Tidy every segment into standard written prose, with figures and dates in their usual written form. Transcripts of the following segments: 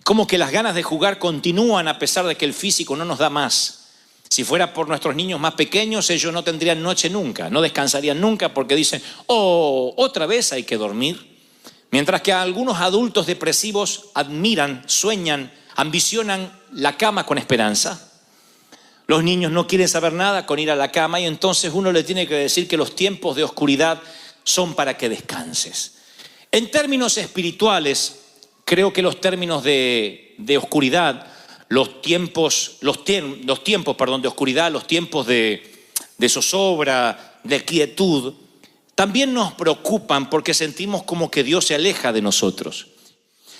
Como que las ganas de jugar continúan a pesar de que el físico no nos da más. Si fuera por nuestros niños más pequeños, ellos no tendrían noche nunca, no descansarían nunca porque dicen, oh, otra vez hay que dormir. Mientras que algunos adultos depresivos admiran, sueñan, ambicionan la cama con esperanza. Los niños no quieren saber nada con ir a la cama y entonces uno le tiene que decir que los tiempos de oscuridad son para que descanses. En términos espirituales, creo que los términos de oscuridad, los tiempos de oscuridad, los tiempos de zozobra, de quietud, también nos preocupan porque sentimos como que Dios se aleja de nosotros.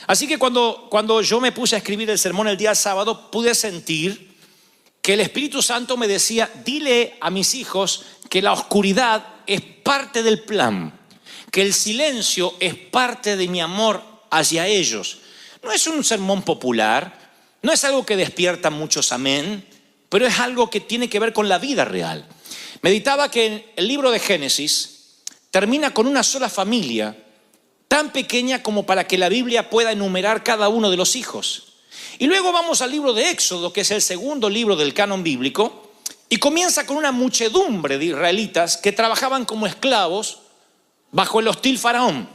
Así que cuando yo me puse a escribir el sermón el día sábado, pude sentir que el Espíritu Santo me decía, dile a mis hijos que la oscuridad es parte del plan, que el silencio es parte de mi amor hacia ellos. No es un sermón popular, no es algo que despierta muchos amén, pero es algo que tiene que ver con la vida real. Meditaba que el libro de Génesis termina con una sola familia, tan pequeña como para que la Biblia pueda enumerar cada uno de los hijos. Y luego vamos al libro de Éxodo, que es el segundo libro del canon bíblico, y comienza con una muchedumbre de israelitas que trabajaban como esclavos bajo el hostil faraón.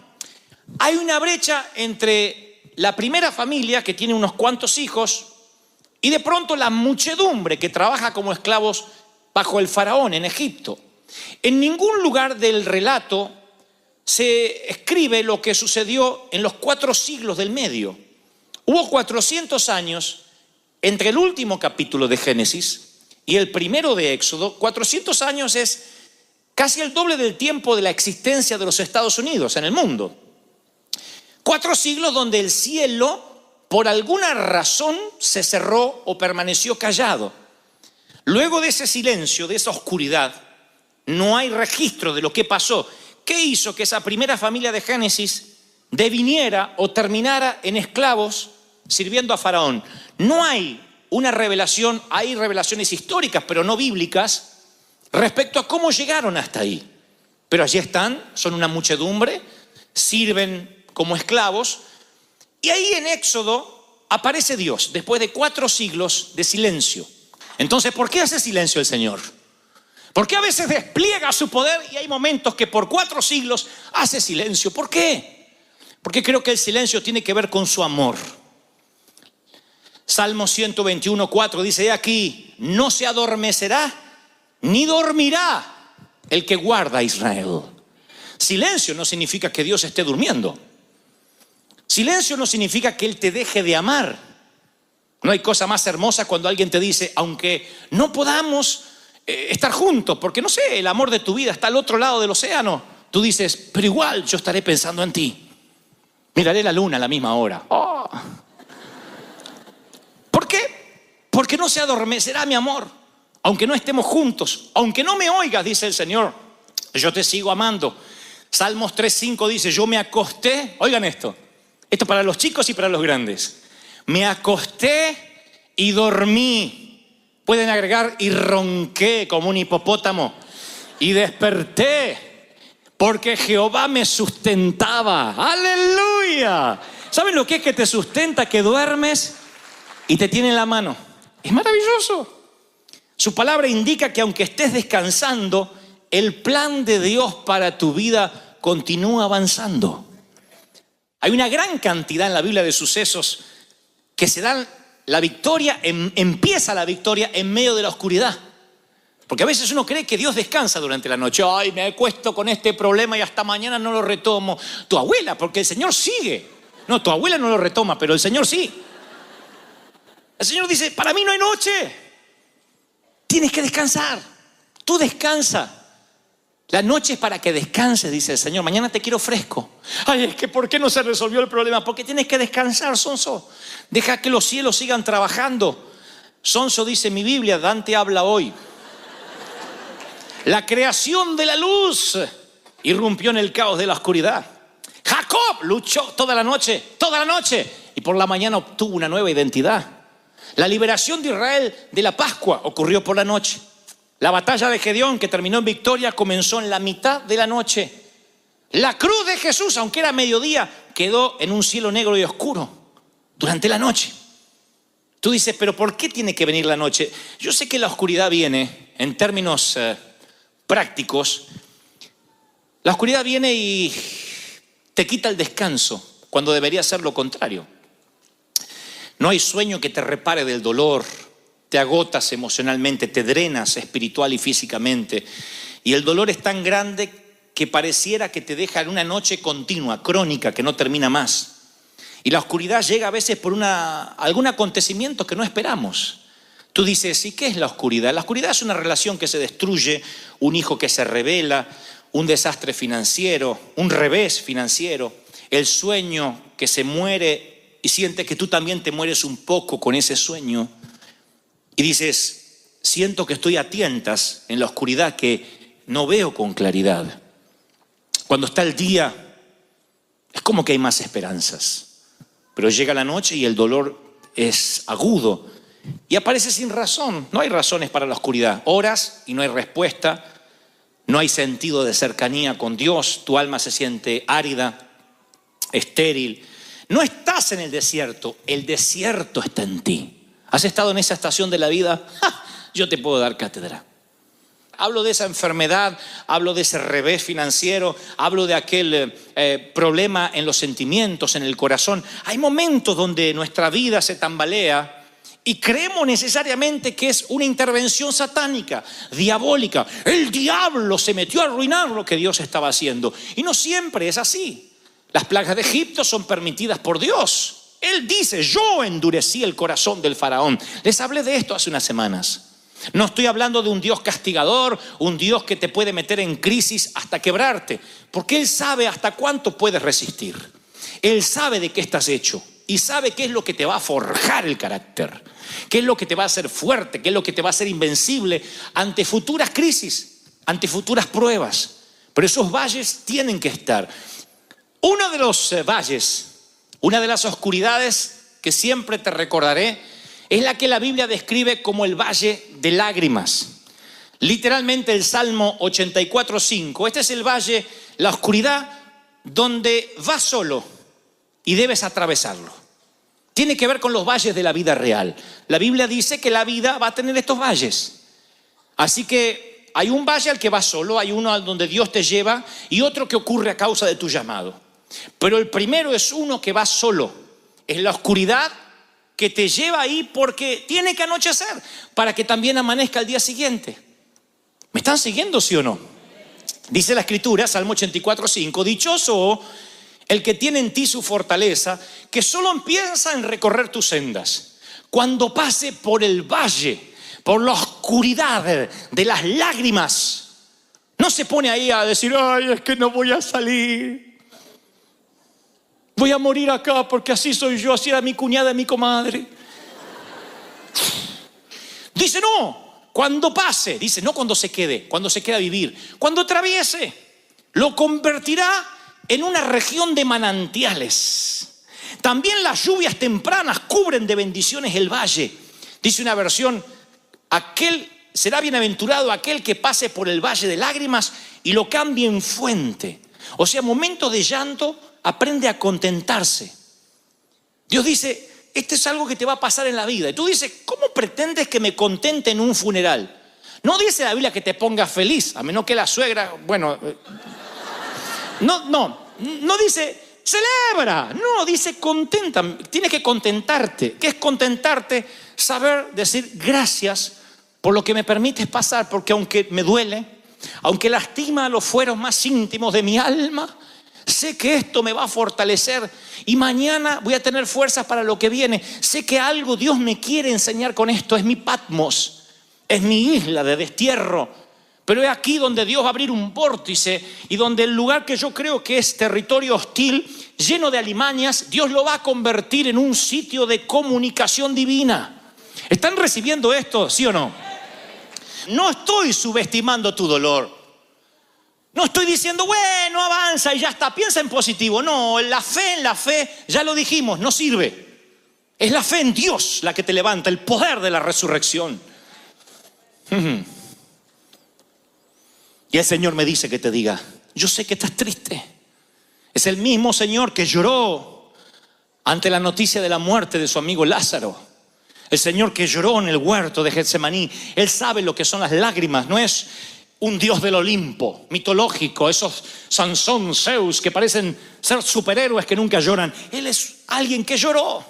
Hay una brecha entre la primera familia, que tiene unos cuantos hijos, y de pronto la muchedumbre que trabaja como esclavos bajo el faraón en Egipto. En ningún lugar del relato se escribe lo que sucedió en los 4 siglos del medio. Hubo 400 años entre el último capítulo de Génesis y el primero de Éxodo. 400 años es casi el doble del tiempo de la existencia de los Estados Unidos en el mundo. 4 siglos donde el cielo, por alguna razón, se cerró o permaneció callado. Luego de ese silencio, de esa oscuridad, no hay registro de lo que pasó. ¿Qué hizo que esa primera familia de Génesis deviniera o terminara en esclavos sirviendo a Faraón? No hay una revelación, hay revelaciones históricas, pero no bíblicas, respecto a cómo llegaron hasta ahí. Pero allí están, son una muchedumbre, sirven como esclavos, y ahí en Éxodo aparece Dios, después de 4 siglos de silencio. Entonces, ¿por qué hace silencio el Señor? Porque a veces despliega su poder y hay momentos que por 4 siglos hace silencio. ¿Por qué? Porque creo que el silencio tiene que ver con su amor. Salmo 121:4 dice, he aquí, no se adormecerá ni dormirá el que guarda a Israel. Silencio no significa que Dios esté durmiendo. Silencio no significa que Él te deje de amar. No hay cosa más hermosa cuando alguien te dice, aunque no podamos estar juntos, porque no sé, el amor de tu vida está al otro lado del océano, tú dices, pero igual yo estaré pensando en ti. Miraré la luna a la misma hora. Oh. ¿Por qué? Porque no se adormecerá mi amor, aunque no estemos juntos, aunque no me oigas, dice el Señor, yo te sigo amando. Salmos 3:5 dice, yo me acosté, oigan esto para los chicos y para los grandes, me acosté y dormí. Pueden agregar, y ronqué como un hipopótamo, y desperté, porque Jehová me sustentaba. ¡Aleluya! ¿Saben lo que es que te sustenta? Que duermes y te tiene en la mano. Es maravilloso. Su palabra indica que aunque estés descansando, el plan de Dios para tu vida continúa avanzando. Hay una gran cantidad en la Biblia de sucesos que se dan. La victoria, empieza la victoria en medio de la oscuridad. Porque a veces uno cree que Dios descansa durante la noche. Ay, me acuesto con este problema y hasta mañana no lo retomo. Tu abuela, porque el Señor sigue. No, tu abuela no lo retoma, pero el Señor sí. El Señor dice, para mí no hay noche. Tienes que descansar. Tú descansa. La noche es para que descanses, dice el Señor. Mañana te quiero fresco. Ay, es que ¿por qué no se resolvió el problema? Porque tienes que descansar, sonso. Deja que los cielos sigan trabajando. Sonso dice mi Biblia, Dante habla hoy. La creación de la luz irrumpió en el caos de la oscuridad. Jacob luchó toda la noche, y por la mañana obtuvo una nueva identidad. La liberación de Israel de la Pascua ocurrió por la noche. La batalla de Gedeón, que terminó en victoria, comenzó en la mitad de la noche. La cruz de Jesús, aunque era mediodía, quedó en un cielo negro y oscuro. durante la noche. Tú dices, pero ¿por qué tiene que venir la noche? Yo sé que la oscuridad viene, en términos prácticos, la oscuridad viene y te quita el descanso, cuando debería ser lo contrario. No hay sueño que te repare del dolor, te agotas emocionalmente, te drenas espiritual y físicamente. Y el dolor es tan grande que pareciera que te deja en una noche continua, crónica, que no termina más. Y la oscuridad llega a veces por algún acontecimiento que no esperamos. Tú dices, ¿y qué es la oscuridad? La oscuridad es una relación que se destruye, un hijo que se revela, un desastre financiero, un revés financiero, el sueño que se muere y sientes que tú también te mueres un poco con ese sueño. Y dices, siento que estoy a tientas en la oscuridad, que no veo con claridad. Cuando está el día, es como que hay más esperanzas. Pero llega la noche y el dolor es agudo y aparece sin razón. No hay razones para la oscuridad. Oras y no hay respuesta. No hay sentido de cercanía con Dios. Tu alma se siente árida, estéril. No estás en el desierto está en ti. ¿Has estado en esa estación de la vida? ¡Ja! Yo te puedo dar cátedra. Hablo de esa enfermedad, hablo de ese revés financiero, hablo de aquel problema en los sentimientos, en el corazón. Hay momentos donde nuestra vida se tambalea y creemos necesariamente que es una intervención satánica, diabólica. El diablo se metió a arruinar lo que Dios estaba haciendo. Y no siempre es así. Las plagas de Egipto son permitidas por Dios. Él dice, yo endurecí el corazón del faraón. Les hablé de esto hace unas semanas. No estoy hablando de un Dios castigador, un Dios que te puede meter en crisis hasta quebrarte, porque Él sabe hasta cuánto puedes resistir. Él sabe de qué estás hecho y sabe qué es lo que te va a forjar el carácter, qué es lo que te va a hacer fuerte, qué es lo que te va a hacer invencible ante futuras crisis, ante futuras pruebas. Pero esos valles tienen que estar. Uno de los valles, una de las oscuridades que siempre te recordaré, es la que la Biblia describe como el valle de lágrimas. Literalmente el Salmo 84:5. Este es el valle, la oscuridad, donde vas solo y debes atravesarlo. Tiene que ver con los valles de la vida real. La Biblia dice que la vida va a tener estos valles. Así que hay un valle al que vas solo, hay uno al donde Dios te lleva y otro que ocurre a causa de tu llamado. Pero el primero es uno que vas solo. Es la oscuridad que te lleva ahí porque tiene que anochecer para que también amanezca al día siguiente. ¿Me están siguiendo, sí o no? Dice la Escritura, Salmo 84:5, dichoso el que tiene en ti su fortaleza, que solo piensa en recorrer tus sendas. Cuando pase por el valle, por la oscuridad de las lágrimas, no se pone ahí a decir, ay, es que no voy a salir. Voy a morir acá porque así soy yo, así era mi cuñada y mi comadre. Dice, no, cuando pase, dice, no cuando se quede a vivir, cuando atraviese, lo convertirá en una región de manantiales. También las lluvias tempranas cubren de bendiciones el valle. Dice una versión, será bienaventurado aquel que pase por el valle de lágrimas y lo cambie en fuente. O sea, momentos de llanto, aprende a contentarse. Dios dice, esto es algo que te va a pasar en la vida. Y tú dices, ¿cómo pretendes que me contente en un funeral? No dice la Biblia que te pongas feliz, a menos que la suegra, no dice, celebra. No, dice contenta. Tienes que contentarte. ¿Qué es contentarte? Saber decir gracias por lo que me permites pasar, porque aunque me duele, aunque lastima los fueros más íntimos de mi alma, sé que esto me va a fortalecer y mañana voy a tener fuerzas para lo que viene. Sé que algo Dios me quiere enseñar con esto. Es mi Patmos, es mi isla de destierro. Pero es aquí donde Dios va a abrir un vórtice y donde el lugar que yo creo que es territorio hostil, lleno de alimañas, Dios lo va a convertir en un sitio de comunicación divina. ¿Están recibiendo esto, sí o no? No estoy subestimando tu dolor. No estoy diciendo, bueno, avanza y ya está, piensa en positivo. No, en la fe, ya lo dijimos, no sirve. Es la fe en Dios la que te levanta, el poder de la resurrección. Y el Señor me dice que te diga, yo sé que estás triste. Es el mismo Señor que lloró ante la noticia de la muerte de su amigo Lázaro. El Señor que lloró en el huerto de Getsemaní. Él sabe lo que son las lágrimas. No es un Dios del Olimpo, mitológico, esos Sansón, Zeus, que parecen ser superhéroes que nunca lloran. Él es alguien que lloró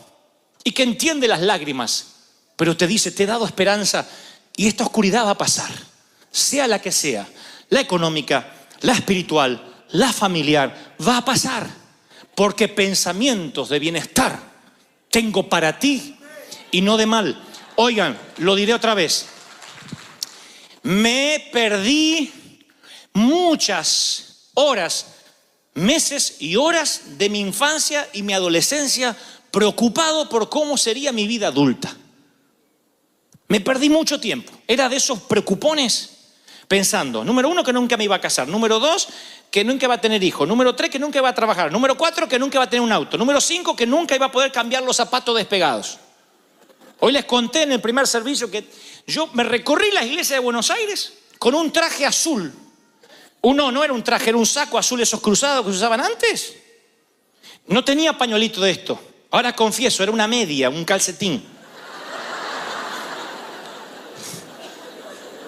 y que entiende las lágrimas, pero te dice, te he dado esperanza y esta oscuridad va a pasar, sea la que sea, la económica, la espiritual, la familiar, va a pasar, porque pensamientos de bienestar tengo para ti y no de mal. Oigan, lo diré otra vez. Me perdí muchas horas, meses y horas de mi infancia y mi adolescencia preocupado por cómo sería mi vida adulta. Me perdí mucho tiempo. Era de esos preocupones pensando, número 1, que nunca me iba a casar. Número 2, que nunca iba a tener hijos. Número 3, que nunca iba a trabajar. Número 4, que nunca iba a tener un auto. Número 5, que nunca iba a poder cambiar los zapatos despegados. Hoy les conté en el primer servicio que yo me recorrí las iglesias de Buenos Aires con un traje azul. No era un traje, era un saco azul, esos cruzados que se usaban antes. No tenía pañuelito de esto. Ahora confieso, era una media, un calcetín.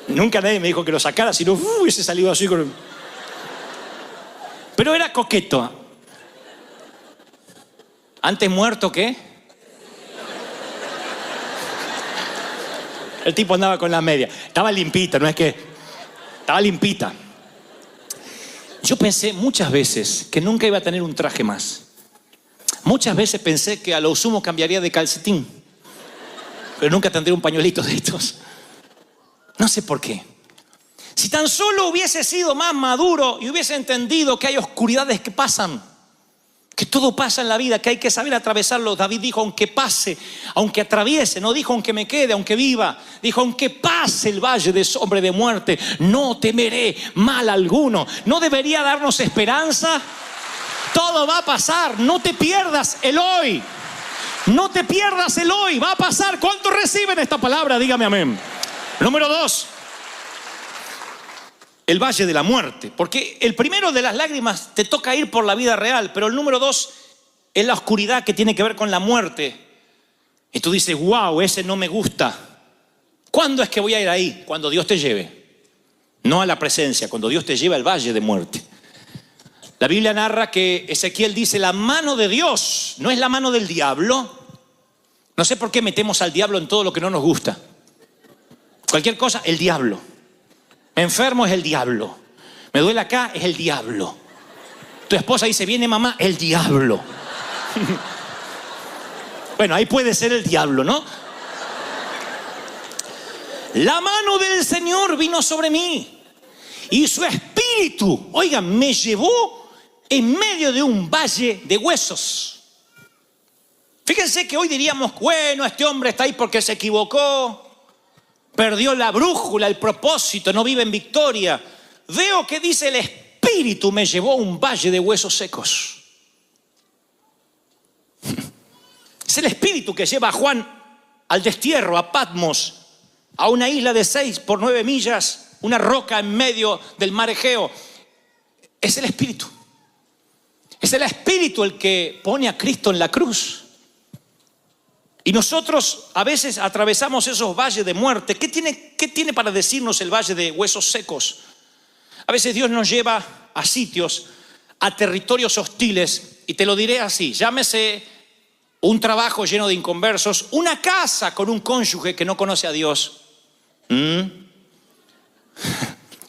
Nunca nadie me dijo que lo sacara, sino hubiese salido así con... Pero era coqueto. Antes muerto que... El tipo andaba con la media. Estaba limpita, no es que... Estaba limpita. Yo pensé muchas veces que nunca iba a tener un traje más. Muchas veces pensé que a lo sumo cambiaría de calcetín. Pero nunca tendría un pañuelito de estos. No sé por qué. Si tan solo hubiese sido más maduro y hubiese entendido que hay oscuridades que pasan, que todo pasa en la vida, que hay que saber atravesarlo. David dijo, aunque pase, aunque atraviese, no dijo aunque me quede, aunque viva. Dijo, aunque pase el valle de sombra de muerte, no temeré mal alguno. ¿No debería darnos esperanza? Todo va a pasar, no te pierdas el hoy. No te pierdas el hoy, va a pasar. ¿Cuántos reciben esta palabra? Dígame amén. Número 2. El valle de la muerte, porque el primero de las lágrimas te toca ir por la vida real, pero el número 2 es la oscuridad que tiene que ver con la muerte. Y tú dices, wow, ese no me gusta. ¿Cuándo es que voy a ir ahí? Cuando Dios te lleve. No a la presencia, cuando Dios te lleva al valle de muerte. La Biblia narra que Ezequiel dice, la mano de Dios no es la mano del diablo. No sé por qué metemos al diablo en todo lo que no nos gusta. Cualquier cosa, el diablo. Enfermo es el diablo. Me duele acá, es el diablo. Tu esposa dice, viene mamá, el diablo. Bueno, ahí puede ser el diablo, ¿no? La mano del Señor vino sobre mí y su espíritu, oigan, me llevó en medio de un valle de huesos. Fíjense que hoy diríamos, bueno, este hombre está ahí porque se equivocó. Perdió la brújula, el propósito, no vive en victoria. Veo que dice el espíritu me llevó a un valle de huesos secos. Es el espíritu que lleva a Juan al destierro, a Patmos, a una isla de 6 por 9 millas, una roca en medio del mar Egeo. Es el espíritu. Es el espíritu el que pone a Cristo en la cruz. Y nosotros a veces atravesamos esos valles de muerte. ¿Qué tiene para decirnos el valle de huesos secos? A veces Dios nos lleva a sitios, a territorios hostiles, y te lo diré así, llámese un trabajo lleno de inconversos, una casa con un cónyuge que no conoce a Dios. Y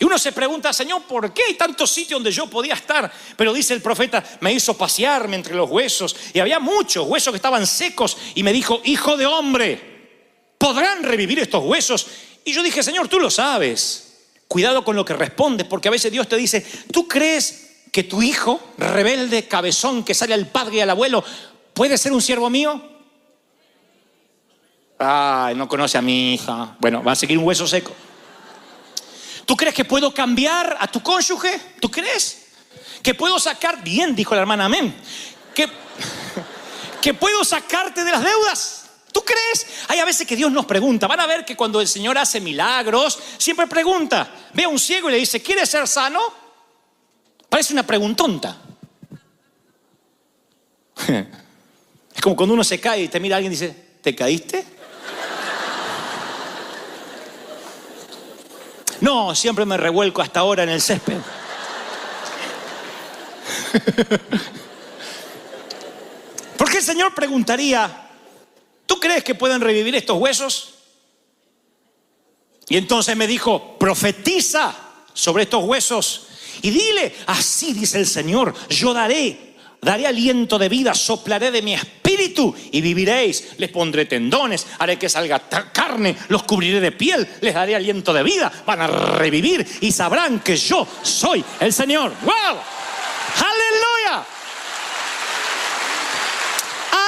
uno se pregunta, Señor, ¿por qué hay tantos sitios donde yo podía estar? Pero dice el profeta, me hizo pasearme entre los huesos. Y había muchos huesos que estaban secos. Y me dijo, hijo de hombre, ¿podrán revivir estos huesos? Y yo dije, Señor, tú lo sabes. Cuidado con lo que respondes, porque a veces Dios te dice, ¿tú crees que tu hijo, rebelde, cabezón, que sale al padre y al abuelo, puede ser un siervo mío? Ay, no conoce a mi hija. Bueno, va a seguir un hueso seco. ¿Tú crees que puedo cambiar a tu cónyuge? ¿Tú crees? ¿Que puedo sacar? Bien, dijo la hermana, amén. ¿Que puedo sacarte de las deudas? ¿Tú crees? Hay a veces que Dios nos pregunta. Van a ver que cuando el Señor hace milagros, siempre pregunta. Ve a un ciego y le dice, ¿quieres ser sano? Parece una preguntonta. Es como cuando uno se cae y te mira alguien y dice, ¿te caíste? No, siempre me revuelco hasta ahora en el césped. Porque el Señor preguntaría, ¿tú crees que pueden revivir estos huesos? Y entonces me dijo, profetiza sobre estos huesos y dile, así dice el Señor, yo daré aliento de vida, soplaré de mi espíritu y viviréis. Les pondré tendones, haré que salga carne, los cubriré de piel, les daré aliento de vida, van a revivir y sabrán que yo soy el Señor. ¡Wow! ¡Aleluya!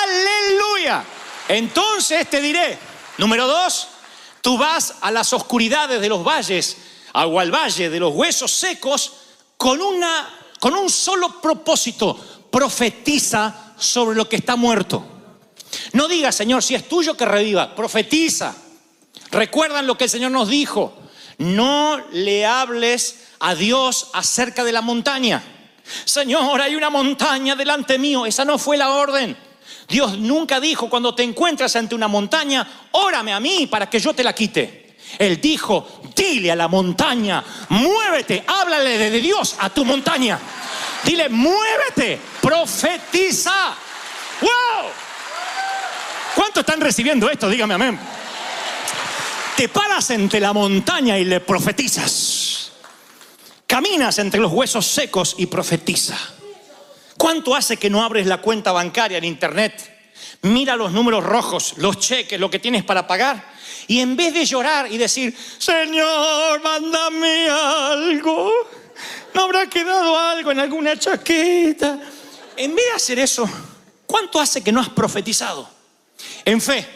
¡Aleluya! Entonces te diré, número 2, tú vas a las oscuridades de los valles, o al valle de los huesos secos, con un solo propósito: profetiza sobre lo que está muerto. No digas, Señor, si es tuyo que reviva, profetiza. Recuerdan lo que el Señor nos dijo: no le hables a Dios acerca de la montaña. Señor, hay una montaña delante mío. Esa no fue la orden. Dios nunca dijo, cuando te encuentras ante una montaña, órame a mí para que yo te la quite. Él dijo, dile a la montaña, muévete, háblale de Dios a tu montaña. Dile, muévete, profetiza. ¡Wow! ¿Cuántos están recibiendo esto? Dígame amén. Te paras entre la montaña y le profetizas. Caminas entre los huesos secos y profetiza. ¿Cuánto hace que no abres la cuenta bancaria en internet? Mira los números rojos, los cheques, lo que tienes para pagar. Y en vez de llorar y decir, Señor, mándame algo, ¿no habrá quedado algo en alguna chaqueta? En vez de hacer eso, ¿cuánto hace que no has profetizado? En fe,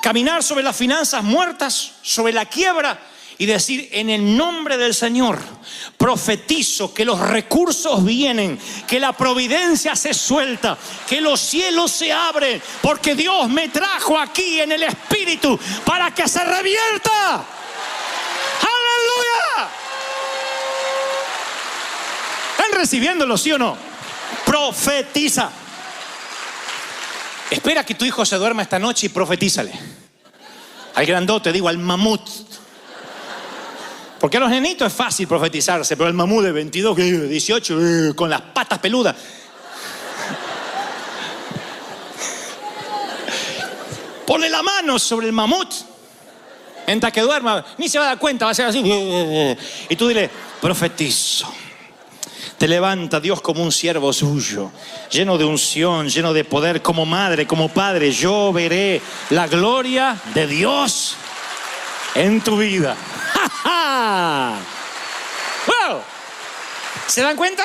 caminar sobre las finanzas muertas, sobre la quiebra, y decir, en el nombre del Señor, profetizo que los recursos vienen, que la providencia se suelta, que los cielos se abren, porque Dios me trajo aquí en el Espíritu para que se revierta. ¡Aleluya! ¿Están recibiéndolo, sí o no? Profetiza. Espera que tu hijo se duerma esta noche y profetízale. Al grandote, digo, al mamut. Porque a los nenitos es fácil profetizarse, pero el mamut de 22, 18, con las patas peludas. Ponle la mano sobre el mamut. Mientras que duerma, ni se va a dar cuenta, va a ser así. Y tú dile, profetizo. Te levanta Dios como un siervo suyo, lleno de unción, lleno de poder, como madre, como padre. Yo veré la gloria de Dios en tu vida. ¡Wow! ¿Se dan cuenta?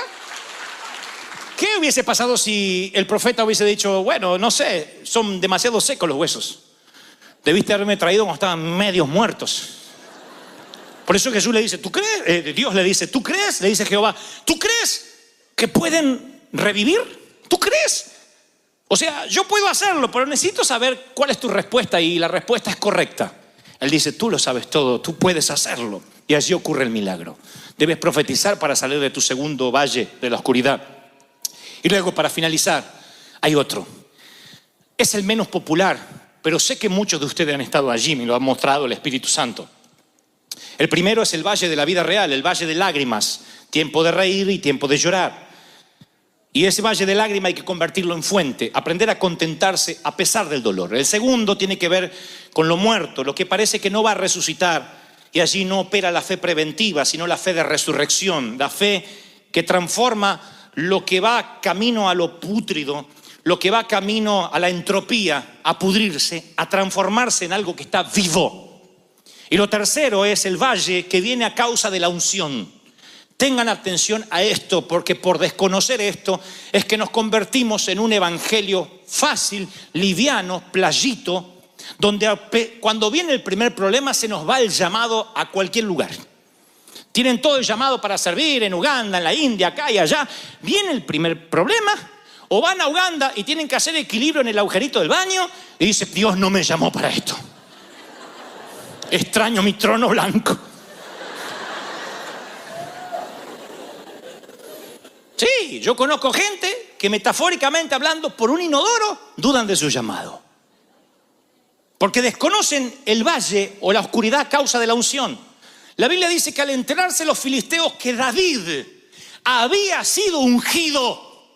¿Qué hubiese pasado si el profeta hubiese dicho, bueno, no sé, son demasiado secos los huesos? Debiste haberme traído cuando estaban medios muertos. Por eso Jesús le dice, ¿tú crees? Dios le dice, ¿tú crees? Le dice Jehová, ¿tú crees que pueden revivir? ¿Tú crees? O sea, yo puedo hacerlo, pero necesito saber cuál es tu respuesta, y la respuesta es correcta. Él dice, tú lo sabes todo, tú puedes hacerlo. Y allí ocurre el milagro. Debes profetizar para salir de tu segundo valle de la oscuridad. Y luego, para finalizar, hay otro. Es el menos popular, pero sé que muchos de ustedes han estado allí, me lo ha mostrado el Espíritu Santo. El primero es el valle de la vida real, el valle de lágrimas. Tiempo de reír y tiempo de llorar. Y ese valle de lágrimas hay que convertirlo en fuente, aprender a contentarse a pesar del dolor. El segundo tiene que ver con lo muerto, lo que parece que no va a resucitar. Y allí no opera la fe preventiva, sino la fe de resurrección, la fe que transforma lo que va camino a lo pútrido, lo que va camino a la entropía, a pudrirse, a transformarse en algo que está vivo. Y lo tercero es el valle que viene a causa de la unción. Tengan atención a esto, porque por desconocer esto es que nos convertimos en un evangelio fácil, liviano, playito, donde cuando viene el primer problema se nos va el llamado a cualquier lugar. Tienen todo el llamado para servir en Uganda, en la India, acá y allá. Viene el primer problema, o van a Uganda y tienen que hacer equilibrio en el agujerito del baño y dicen, Dios no me llamó para esto. Extraño mi trono blanco. Sí, yo conozco gente que metafóricamente hablando, por un inodoro, dudan de su llamado. Porque desconocen el valle o la oscuridad a causa de la unción. La Biblia dice que al enterarse los filisteos que David había sido ungido,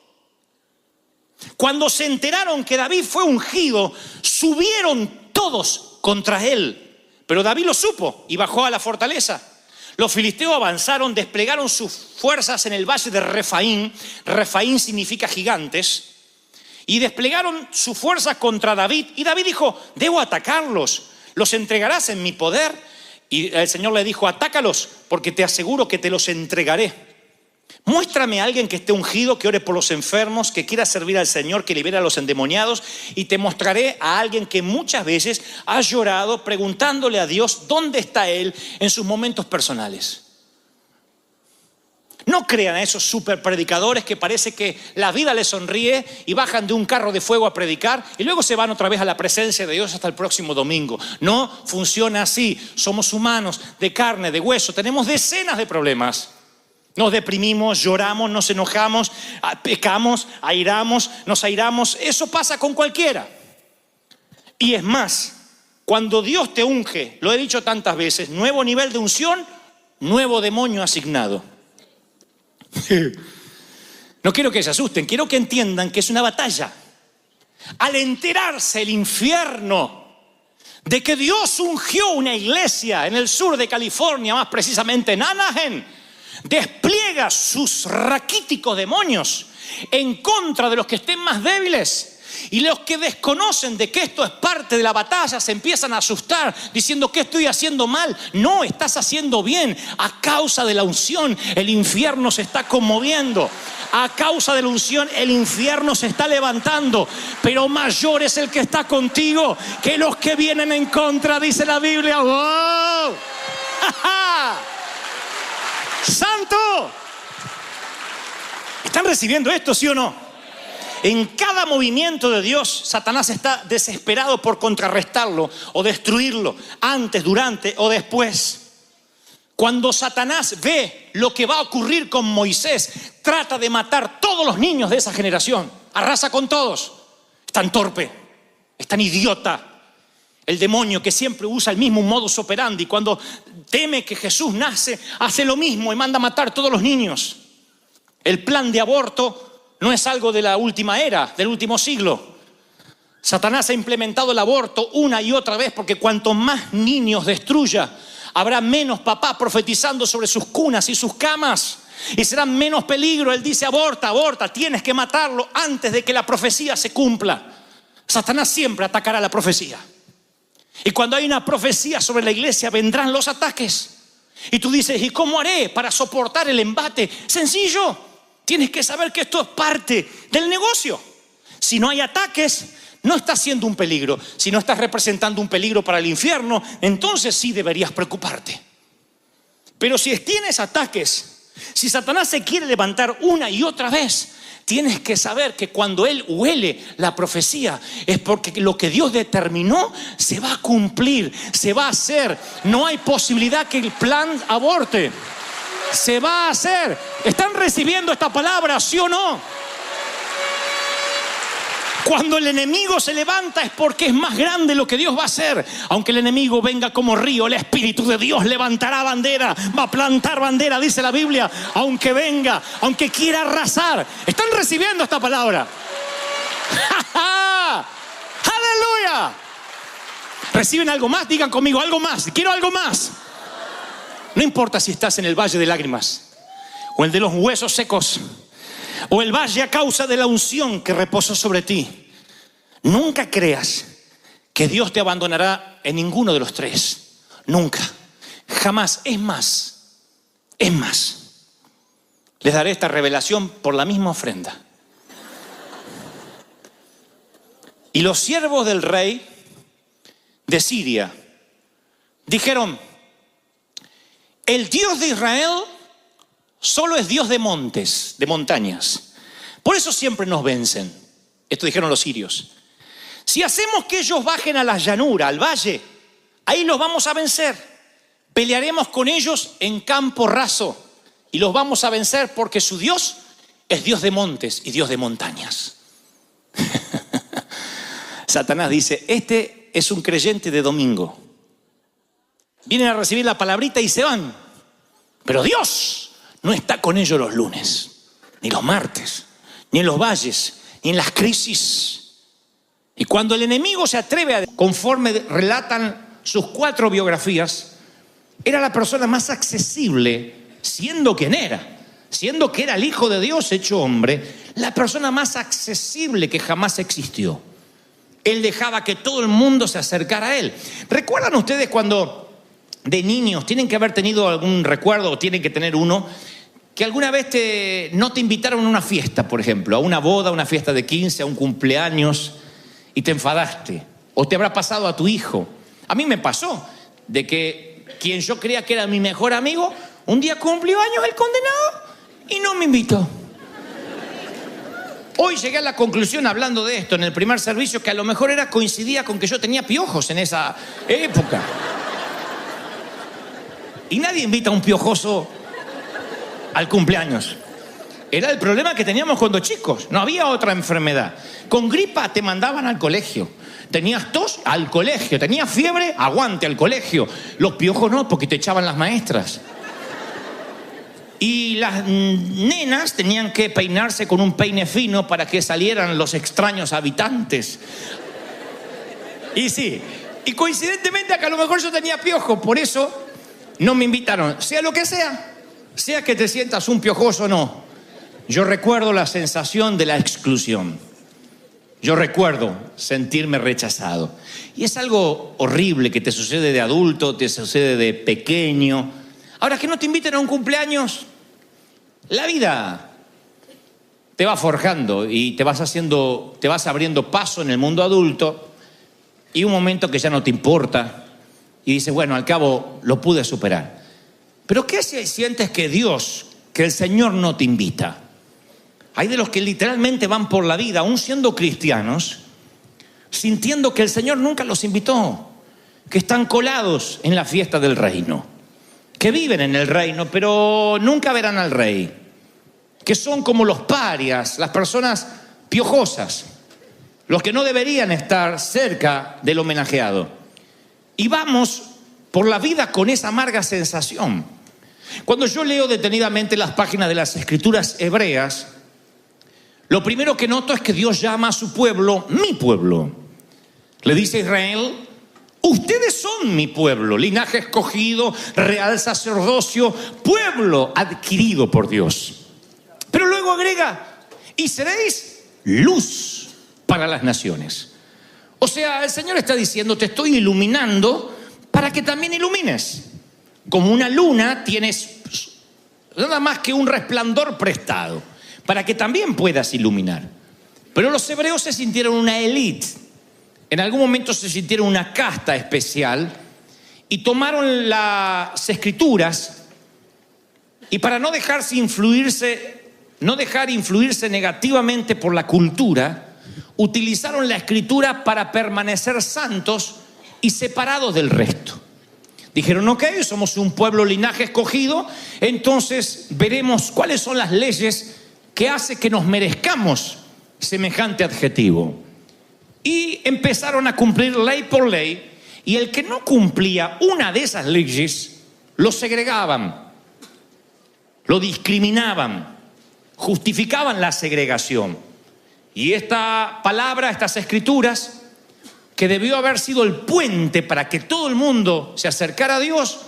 cuando se enteraron que David fue ungido, subieron todos contra él. Pero David lo supo y bajó a la fortaleza. Los filisteos avanzaron, desplegaron sus fuerzas en el valle de Refaín. Refaín significa gigantes. Y desplegaron sus fuerzas contra David. Y David dijo, debo atacarlos, ¿los entregarás en mi poder? Y el Señor le dijo, atácalos, porque te aseguro que te los entregaré. Muéstrame a alguien que esté ungido, que ore por los enfermos, que quiera servir al Señor, que libere a los endemoniados, y te mostraré a alguien que muchas veces ha llorado preguntándole a Dios dónde está Él en sus momentos personales. No crean a esos super predicadores que parece que la vida les sonríe y bajan de un carro de fuego a predicar y luego se van otra vez a la presencia de Dios hasta el próximo domingo. No funciona así. Somos humanos, de carne, de hueso, tenemos decenas de problemas. Nos deprimimos, lloramos, nos enojamos, pecamos, nos airamos. Eso pasa con cualquiera. Y es más, cuando Dios te unge, lo he dicho tantas veces, nuevo nivel de unción, nuevo demonio asignado. No quiero que se asusten, quiero que entiendan que es una batalla. Al enterarse el infierno de que Dios ungió una iglesia en el sur de California, más precisamente en Anaheim, despliega sus raquíticos demonios en contra de los que estén más débiles. Y los que desconocen de que esto es parte de la batalla se empiezan a asustar diciendo, ¿qué estoy haciendo mal? No, estás haciendo bien. A causa de la unción el infierno se está conmoviendo. A causa de la unción el infierno se está levantando. Pero mayor es el que está contigo que los que vienen en contra, dice la Biblia. ¡Wow! ¡Santo! ¿Están recibiendo esto, sí o no? En cada movimiento de Dios, Satanás está desesperado por contrarrestarlo o destruirlo, antes, durante o después. Cuando Satanás ve lo que va a ocurrir con Moisés, trata de matar todos los niños de esa generación. Arrasa con todos. Es tan torpe, es tan idiota. El demonio que siempre usa el mismo modus operandi, cuando teme que Jesús nace, hace lo mismo y manda a matar todos los niños. El plan de aborto no es algo de la última era, del último siglo. Satanás ha implementado el aborto una y otra vez porque cuanto más niños destruya, habrá menos papás profetizando sobre sus cunas y sus camas y será menos peligro. Él dice, aborta, aborta, tienes que matarlo antes de que la profecía se cumpla. Satanás siempre atacará la profecía. Y cuando hay una profecía sobre la iglesia, vendrán los ataques. Y tú dices, ¿y cómo haré para soportar el embate? Sencillo. Tienes que saber que esto es parte del negocio. Si no hay ataques, no estás siendo un peligro. Si no estás representando un peligro para el infierno, entonces sí deberías preocuparte. Pero si tienes ataques, si Satanás se quiere levantar una y otra vez, tienes que saber que cuando él huele la profecía es porque lo que Dios determinó se va a cumplir, se va a hacer. No hay posibilidad que el plan aborte. Se va a hacer. ¿Están recibiendo esta palabra, sí o no? Cuando el enemigo se levanta es porque es más grande lo que Dios va a hacer. Aunque el enemigo venga como río, el Espíritu de Dios levantará bandera, va a plantar bandera, dice la Biblia. Aunque venga, aunque quiera arrasar. ¿Están recibiendo esta palabra? ¡Aleluya! ¿Reciben algo más? Digan conmigo, algo más. Quiero algo más. No importa si estás en el valle de lágrimas o el de los huesos secos o el valle a causa de la unción que reposó sobre ti. Nunca creas que Dios te abandonará en ninguno de los tres. Nunca, jamás. Es más, les daré esta revelación por la misma ofrenda. Y los siervos del rey de Siria dijeron, el Dios de Israel solo es Dios de montes, de montañas. Por eso siempre nos vencen. Esto dijeron los sirios. Si hacemos que ellos bajen a la llanura, al valle, ahí los vamos a vencer. Pelearemos con ellos en campo raso y los vamos a vencer porque su Dios es Dios de montes y Dios de montañas. Satanás dice, este es un creyente de domingo. Vienen a recibir la palabrita y se van. Pero Dios no está con ellos los lunes, ni los martes, ni en los valles, ni en las crisis. Y cuando el enemigo se atreve a, conforme relatan sus 4 biografías, era la persona más accesible, siendo quien era, siendo que era el Hijo de Dios hecho hombre, la persona más accesible que jamás existió. Él dejaba que todo el mundo se acercara a él. ¿Recuerdan ustedes cuando de niños tienen que haber tenido algún recuerdo o tienen que tener uno, que alguna vez no te invitaron a una fiesta, por ejemplo, a una boda, a una fiesta de 15, a un cumpleaños, y te enfadaste? O te habrá pasado a tu hijo. A mí me pasó de que quien yo creía que era mi mejor amigo, un día cumplió años el condenado y no me invitó. Hoy llegué a la conclusión, hablando de esto en el primer servicio, que a lo mejor coincidía con que yo tenía piojos en esa época. Y nadie invita a un piojoso al cumpleaños. Era el problema que teníamos cuando chicos. No había otra enfermedad. Con gripa te mandaban al colegio. Tenías tos, al colegio. Tenías fiebre, aguante, al colegio. Los piojos no, porque te echaban las maestras. Y las nenas tenían que peinarse con un peine fino para que salieran los extraños habitantes. Y sí, y coincidentemente acá a lo mejor yo tenía piojo, por eso no me invitaron. Sea lo que sea que te sientas un piojoso o no, yo recuerdo la sensación de la exclusión. Yo recuerdo sentirme rechazado. Y es algo horrible que te sucede de adulto, te sucede de pequeño. Ahora, que no te inviten a un cumpleaños, la vida te va forjando y te vas abriendo paso en el mundo adulto, y un momento que ya no te importa y dices, bueno, al cabo lo pude superar. Pero ¿qué si sientes que el Señor no te invita? Hay de los que literalmente van por la vida, aún siendo cristianos, sintiendo que el Señor nunca los invitó, que están colados en la fiesta del reino, que viven en el reino, pero nunca verán al rey, que son como los parias, las personas piojosas, los que no deberían estar cerca del homenajeado. Y vamos por la vida con esa amarga sensación. Cuando yo leo detenidamente las páginas de las Escrituras hebreas, lo primero que noto es que Dios llama a su pueblo, mi pueblo. Le dice a Israel, ustedes son mi pueblo, linaje escogido, real sacerdocio, pueblo adquirido por Dios. Pero luego agrega, y seréis luz para las naciones. O sea, el Señor está diciendo, te estoy iluminando para que también ilumines. Como una luna tienes nada más que un resplandor prestado, para que también puedas iluminar. Pero los hebreos se sintieron una élite. En algún momento se sintieron una casta especial y tomaron las Escrituras, y para no dejar influirse negativamente por la cultura, utilizaron la Escritura para permanecer santos y separados del resto. Dijeron, ok, somos un pueblo linaje escogido, entonces veremos cuáles son las leyes que hace que nos merezcamos semejante adjetivo. Y empezaron a cumplir ley por ley, y el que no cumplía una de esas leyes, lo segregaban, lo discriminaban, justificaban la segregación. Y esta palabra, estas Escrituras, que debió haber sido el puente para que todo el mundo se acercara a Dios,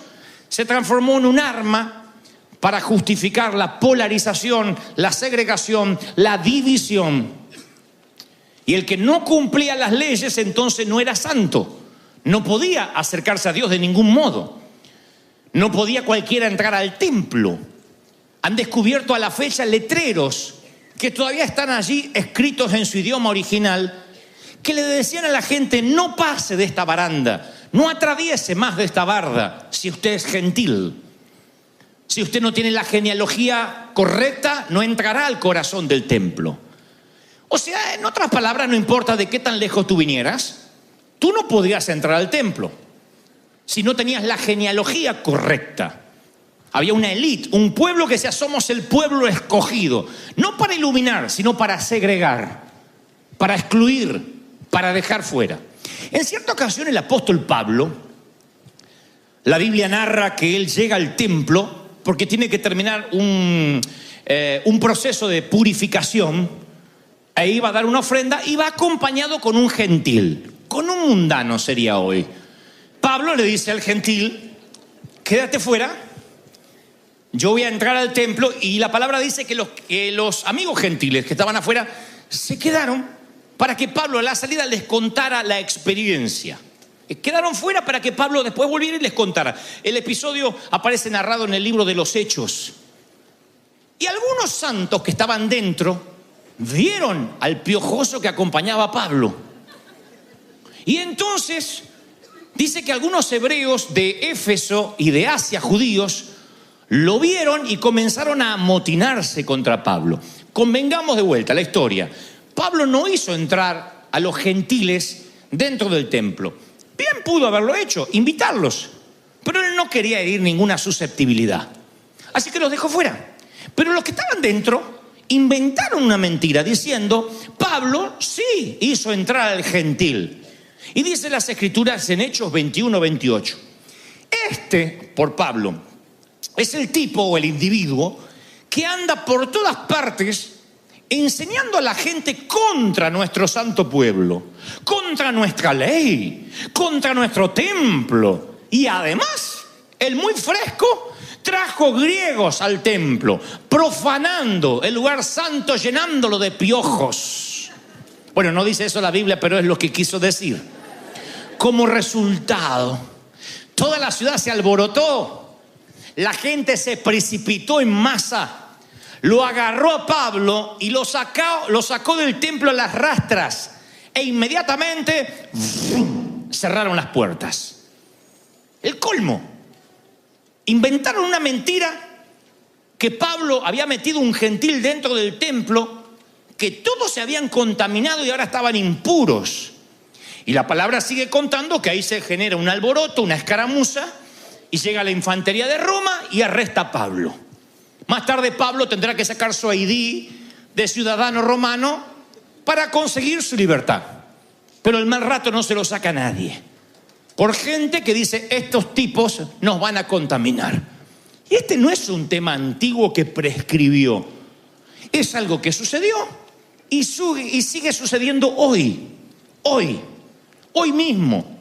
se transformó en un arma para justificar la polarización, la segregación, la división. Y el que no cumplía las leyes entonces no era santo, no podía acercarse a Dios de ningún modo, no podía cualquiera entrar al templo. Han descubierto a la fecha letreros que todavía están allí escritos en su idioma original, que le decían a la gente, no pase de esta baranda, no atraviese más de esta barda si usted es gentil. Si usted no tiene la genealogía correcta, no entrará al corazón del templo. O sea, en otras palabras, no importa de qué tan lejos tú vinieras, tú no podrías entrar al templo si no tenías la genealogía correcta. había una élite, un pueblo que decía somos el pueblo escogido, no para iluminar, sino para segregar, para excluir, para dejar fuera. En cierta ocasión el apóstol Pablo, la Biblia narra que él llega al templo porque tiene que terminar un proceso de purificación, e iba a dar una ofrenda, y va acompañado con un gentil, con un mundano sería hoy. Pablo le dice al gentil, quédate fuera, yo voy a entrar al templo, y la palabra dice que los amigos gentiles que estaban afuera se quedaron para que Pablo a la salida les contara la experiencia. Quedaron fuera para que Pablo después volviera y les contara. El episodio aparece narrado en el libro de los Hechos. Y algunos santos que estaban dentro vieron al piojoso que acompañaba a Pablo. Y entonces dice que algunos hebreos de Éfeso y de Asia, judíos, lo vieron y comenzaron a amotinarse contra Pablo. Convengamos de vuelta la historia. Pablo no hizo entrar a los gentiles dentro del templo. Bien pudo haberlo hecho, invitarlos, pero él no quería herir ninguna susceptibilidad. Así que los dejó fuera. Pero los que estaban dentro inventaron una mentira diciendo, Pablo sí hizo entrar al gentil. Y dice las Escrituras en Hechos 21-28. Por Pablo, es el tipo o el individuo que anda por todas partes enseñando a la gente contra nuestro santo pueblo, contra nuestra ley, contra nuestro templo. Y además, el muy fresco trajo griegos al templo, profanando el lugar santo, llenándolo de piojos. Bueno, no dice eso la Biblia, pero es lo que quiso decir. Como resultado, toda la ciudad se alborotó, la gente se precipitó en masa, lo agarró a Pablo y lo sacó del templo a las rastras, e inmediatamente cerraron las puertas. El colmo. Inventaron una mentira, que Pablo había metido un gentil dentro del templo, que todos se habían contaminado y ahora estaban impuros. Y la palabra sigue contando que ahí se genera un alboroto, una escaramuza, y llega la infantería de Roma y arresta a Pablo. Más tarde Pablo tendrá que sacar su ID de ciudadano romano para conseguir su libertad. Pero el mal rato no se lo saca nadie, por gente que dice, estos tipos nos van a contaminar. Y este no es un tema antiguo que prescribió. Es algo que sucedió y sigue sucediendo hoy mismo.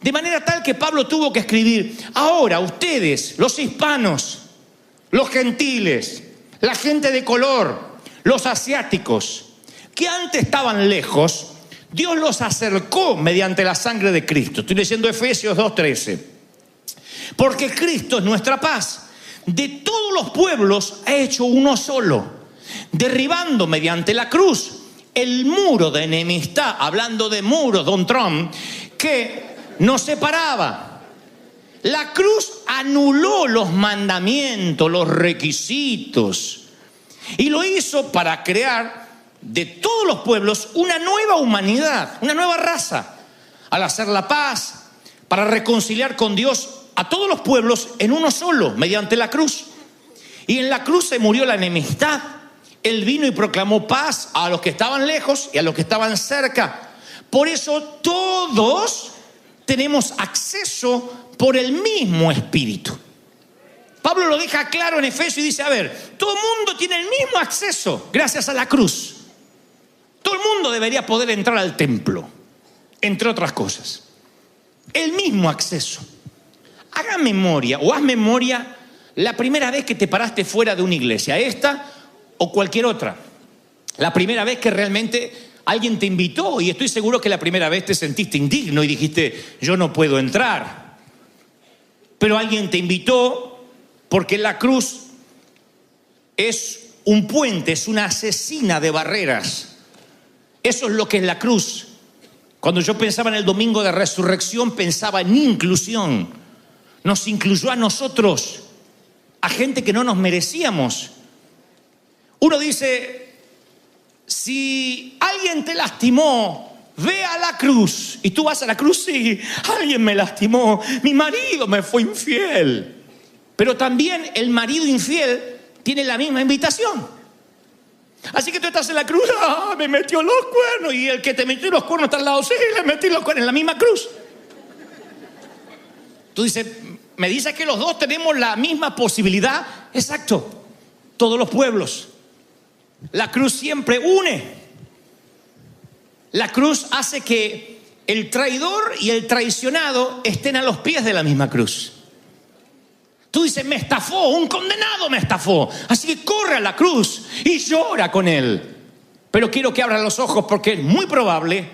De manera tal que Pablo tuvo que escribir, ahora ustedes, los hispanos, los gentiles, la gente de color, los asiáticos, que antes estaban lejos, Dios los acercó mediante la sangre de Cristo. Estoy leyendo Efesios 2:13. Porque Cristo es nuestra paz. De todos los pueblos ha hecho uno solo, derribando mediante la cruz el muro de enemistad, hablando de muros, Don Trump, que nos separaba. La cruz anuló los mandamientos, los requisitos, y lo hizo para crear de todos los pueblos una nueva humanidad, una nueva raza, al hacer la paz, para reconciliar con Dios a todos los pueblos en uno solo, mediante la cruz. Y en la cruz se murió la enemistad. Él vino y proclamó paz a los que estaban lejos y a los que estaban cerca. Por eso todos tenemos acceso por el mismo Espíritu. Pablo lo deja claro en Efesios y dice, a ver, todo el mundo tiene el mismo acceso gracias a la cruz. Todo el mundo debería poder entrar al templo, entre otras cosas. El mismo acceso. Haga memoria o haz memoria la primera vez que te paraste fuera de una iglesia, esta o cualquier otra. La primera vez que realmente alguien te invitó, y estoy seguro que la primera vez te sentiste indigno y dijiste, yo no puedo entrar. Pero alguien te invitó porque la cruz es un puente, es una asesina de barreras. Eso es lo que es la cruz. Cuando yo pensaba en el domingo de resurrección, pensaba en inclusión. Nos incluyó a nosotros, a gente que no nos merecíamos. Uno dice, si alguien te lastimó, ve a la cruz. Y tú vas a la cruz, sí, alguien me lastimó, mi marido me fue infiel. Pero también el marido infiel tiene la misma invitación. Así que tú estás en la cruz, me metió los cuernos, y el que te metió los cuernos está al lado, sí, le metí los cuernos en la misma cruz. Tú dices, me dices que los dos tenemos la misma posibilidad. Exacto, todos los pueblos. La cruz siempre une. La cruz hace que el traidor y el traicionado estén a los pies de la misma cruz. Tú dices, me estafó, un condenado me estafó, así que corre a la cruz y llora con él. Pero quiero que abran los ojos, porque es muy probable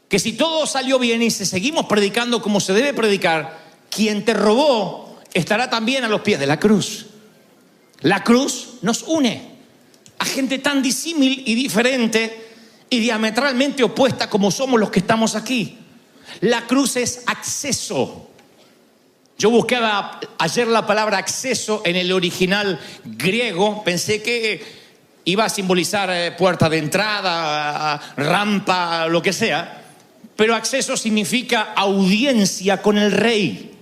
que si todo salió bien y si seguimos predicando como se debe predicar, quien te robó estará también a los pies de la cruz. La cruz nos une a gente tan disímil y diferente y diametralmente opuesta como somos los que estamos aquí. La cruz es acceso. Yo buscaba ayer la palabra acceso en el original griego. Pensé que iba a simbolizar puerta de entrada, rampa, lo que sea. Pero acceso significa audiencia con el rey.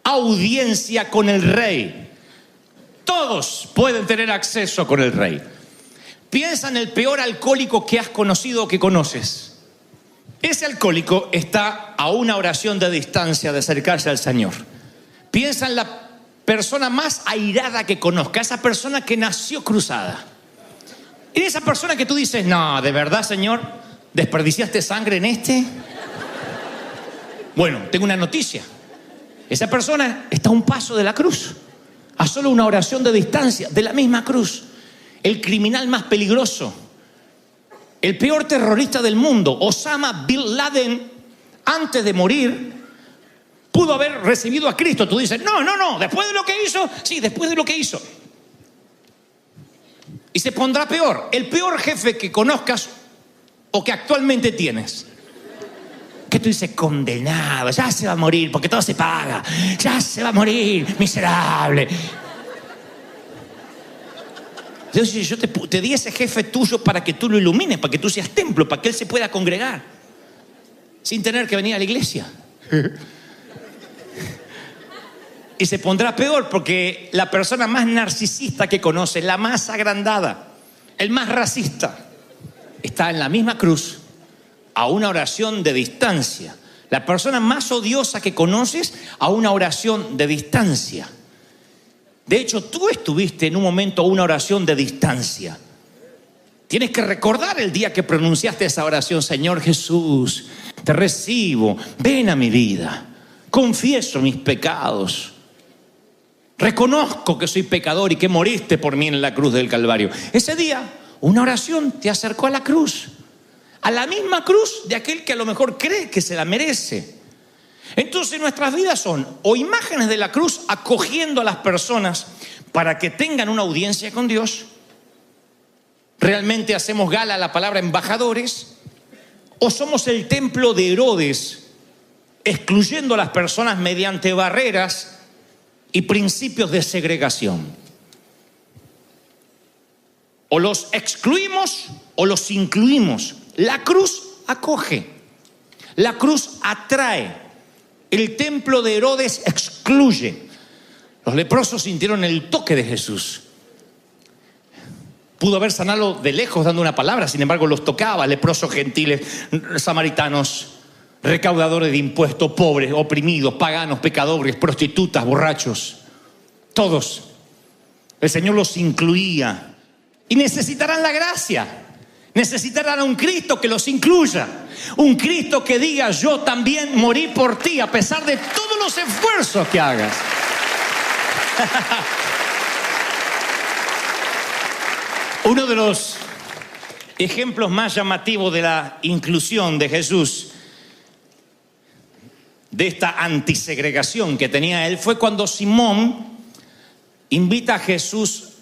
Audiencia con el rey. Todos pueden tener acceso con el rey. Piensa en el peor alcohólico que has conocido o que conoces. Ese alcohólico está a una oración de distancia de acercarse al Señor. Piensa en la persona más airada que conozca, esa persona que nació cruzada. En esa persona que tú dices, no, ¿de verdad, Señor? ¿Desperdiciaste sangre en este? Bueno, tengo una noticia. Esa persona está a un paso de la cruz, a solo una oración de distancia de la misma cruz. El criminal más peligroso, el peor terrorista del mundo, Osama Bin Laden, antes de morir, pudo haber recibido a Cristo. Tú dices, no, después de lo que hizo, sí, después de lo que hizo. Y se pondrá peor, el peor jefe que conozcas o que actualmente tienes. Que tú dices, condenado, ya se va a morir, porque todo se paga, ya se va a morir, miserable. Yo te di ese jefe tuyo para que tú lo ilumines, para que tú seas templo, para que él se pueda congregar sin tener que venir a la iglesia. Y se pondrá peor, porque la persona más narcisista que conoce, la más agrandada, el más racista, está en la misma cruz, a una oración de distancia. La persona más odiosa que conoces, a una oración de distancia. De hecho, tú estuviste en un momento a una oración de distancia. Tienes que recordar el día que pronunciaste esa oración. Señor Jesús, te recibo, ven a mi vida, confieso mis pecados, reconozco que soy pecador y que moriste por mí en la cruz del Calvario. Ese día, una oración te acercó a la cruz, a la misma cruz de aquel que a lo mejor cree que se la merece. Entonces nuestras vidas son o imágenes de la cruz acogiendo a las personas para que tengan una audiencia con Dios. Realmente hacemos gala a la palabra embajadores, o somos el templo de Herodes, excluyendo a las personas mediante barreras y principios de segregación. O los excluimos o los incluimos. La cruz acoge, la cruz atrae. El templo de Herodes excluye. Los leprosos sintieron el toque de Jesús. Pudo haber sanado de lejos dando una palabra, sin embargo los tocaba. Leprosos gentiles, samaritanos, recaudadores de impuestos, pobres, oprimidos, paganos, pecadores, prostitutas, borrachos. Todos. El Señor los incluía. Y necesitarán la gracia. Necesitarán a un Cristo que los incluya. Un Cristo que diga, yo también morí por ti, a pesar de todos los esfuerzos que hagas. Uno de los ejemplos más llamativos de la inclusión de Jesús, de esta antisegregación que tenía él, fue cuando Simón invita a Jesús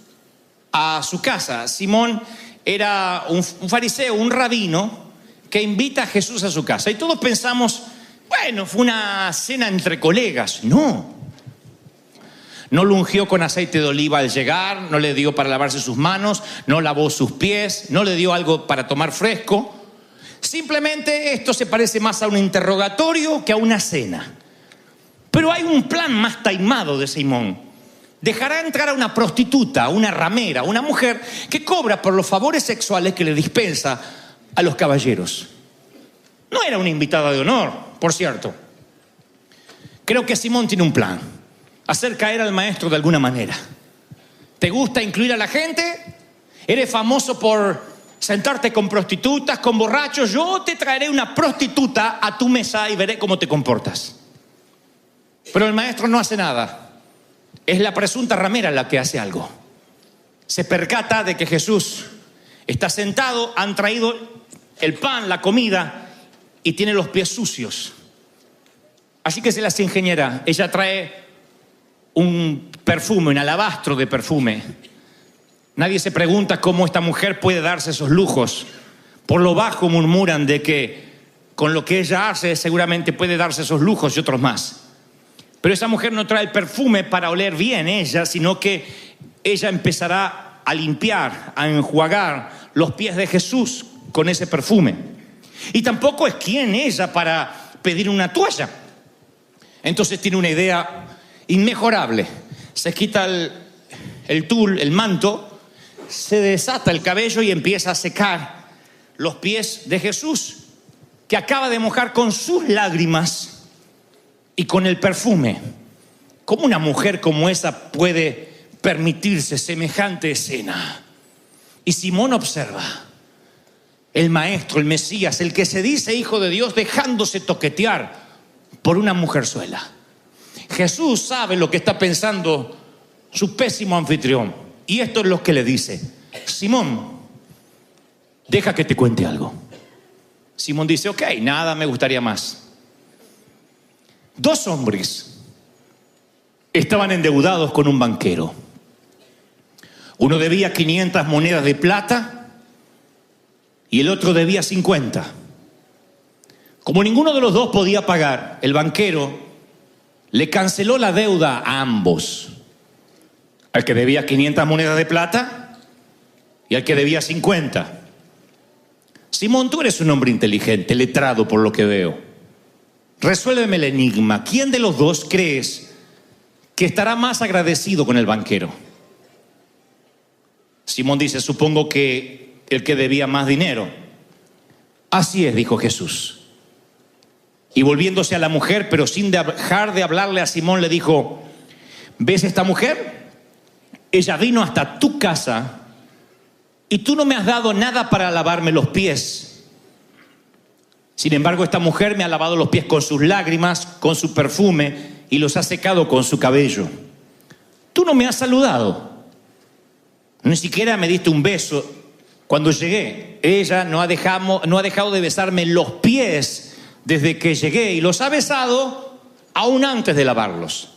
a su casa. Simón era un fariseo, un rabino, que invita a Jesús a su casa. Y todos pensamos, bueno, fue una cena entre colegas. No lo ungió con aceite de oliva al llegar, no le dio para lavarse sus manos, no lavó sus pies, no le dio algo para tomar fresco. Simplemente esto se parece más a un interrogatorio que a una cena. Pero hay un plan más taimado de Simón. Dejará entrar a una prostituta, una ramera, una mujer que cobra por los favores sexuales que le dispensa a los caballeros. No era una invitada de honor, por cierto. Creo que Simón tiene un plan: hacer caer al maestro de alguna manera. ¿Te gusta incluir a la gente? ¿Eres famoso por sentarte con prostitutas, con borrachos? Yo te traeré una prostituta a tu mesa y veré cómo te comportas. Pero el maestro no hace nada. Es la presunta ramera la que hace algo. Se percata de que Jesús está sentado, han traído el pan, la comida, y tiene los pies sucios. Así que se las ingeniera. Ella trae un perfume, un alabastro de perfume. Nadie se pregunta cómo esta mujer puede darse esos lujos. Por lo bajo murmuran de que con lo que ella hace seguramente puede darse esos lujos y otros más. Pero esa mujer no trae el perfume para oler bien ella, sino que ella empezará a limpiar, a enjuagar los pies de Jesús con ese perfume. Y tampoco es quien ella para pedir una toalla. Entonces tiene una idea inmejorable. Se quita el tul, el manto, se desata el cabello y empieza a secar los pies de Jesús, que acaba de mojar con sus lágrimas y con el perfume. ¿Cómo una mujer como esa puede permitirse semejante escena? Y Simón observa. El maestro, el Mesías, el que se dice hijo de Dios, dejándose toquetear por una mujerzuela. Jesús sabe lo que está pensando su pésimo anfitrión. Y esto es lo que le dice: Simón, deja que te cuente algo. Simón dice: ok, nada me gustaría más. 2 hombres estaban endeudados con un banquero. Uno debía 500 monedas de plata y el otro debía 50. Como ninguno de los dos podía pagar, el banquero le canceló la deuda a ambos. Al que debía 500 monedas de plata y al que debía 50. Simón, tú eres un hombre inteligente, letrado por lo que veo. Resuélveme el enigma. ¿Quién de los dos crees que estará más agradecido con el banquero? Simón dice: supongo que el que debía más dinero. Así es, dijo Jesús. Y volviéndose a la mujer, pero sin dejar de hablarle a Simón, le dijo: ¿ves esta mujer? Ella vino hasta tu casa y tú no me has dado nada para lavarme los pies. Sin embargo, esta mujer me ha lavado los pies con sus lágrimas, con su perfume, y los ha secado con su cabello. Tú no me has saludado. Ni siquiera me diste un beso cuando llegué. Ella no ha dejado de besarme los pies desde que llegué, y los ha besado aún antes de lavarlos.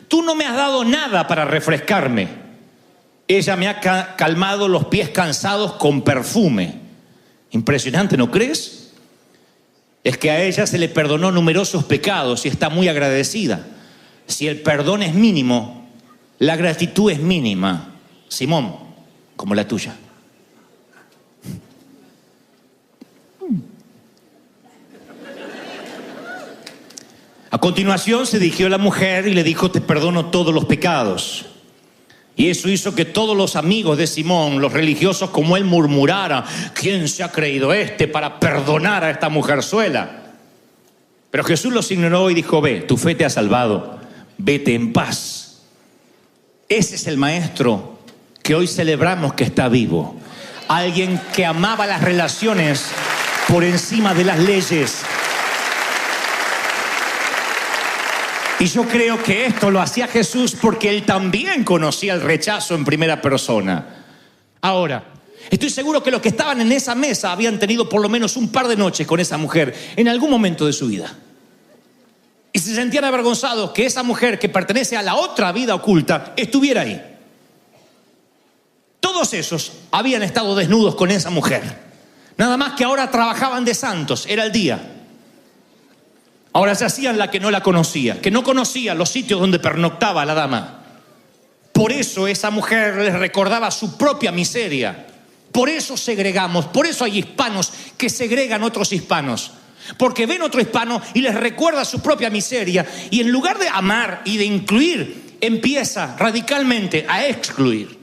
Tú no me has dado nada para refrescarme. Ella me ha calmado los pies cansados con perfume. Impresionante, ¿no crees? Es que a ella se le perdonó numerosos pecados y está muy agradecida. Si el perdón es mínimo, la gratitud es mínima. Simón, como la tuya. A continuación se dirigió a la mujer y le dijo: te perdono todos los pecados. Y eso hizo que todos los amigos de Simón, los religiosos como él, murmuraran: ¿quién se ha creído para perdonar a esta mujerzuela? Pero Jesús los ignoró y dijo: ve, tu fe te ha salvado, vete en paz. Ese es el maestro que hoy celebramos que está vivo. Alguien que amaba las relaciones por encima de las leyes. Y yo creo que esto lo hacía Jesús porque él también conocía el rechazo en primera persona. Ahora, estoy seguro que los que estaban en esa mesa habían tenido por lo menos un par de noches con esa mujer en algún momento de su vida. Y se sentían avergonzados que esa mujer, que pertenece a la otra vida oculta, estuviera ahí. Todos esos habían estado desnudos con esa mujer. Nada más que ahora trabajaban de santos, era el día. Ahora se hacían la que no la conocía, que no conocía los sitios donde pernoctaba la dama. Por eso esa mujer les recordaba su propia miseria. Por eso segregamos, por eso hay hispanos que segregan a otros hispanos. Porque ven otro hispano y les recuerda su propia miseria. Y en lugar de amar y de incluir, empieza radicalmente a excluir.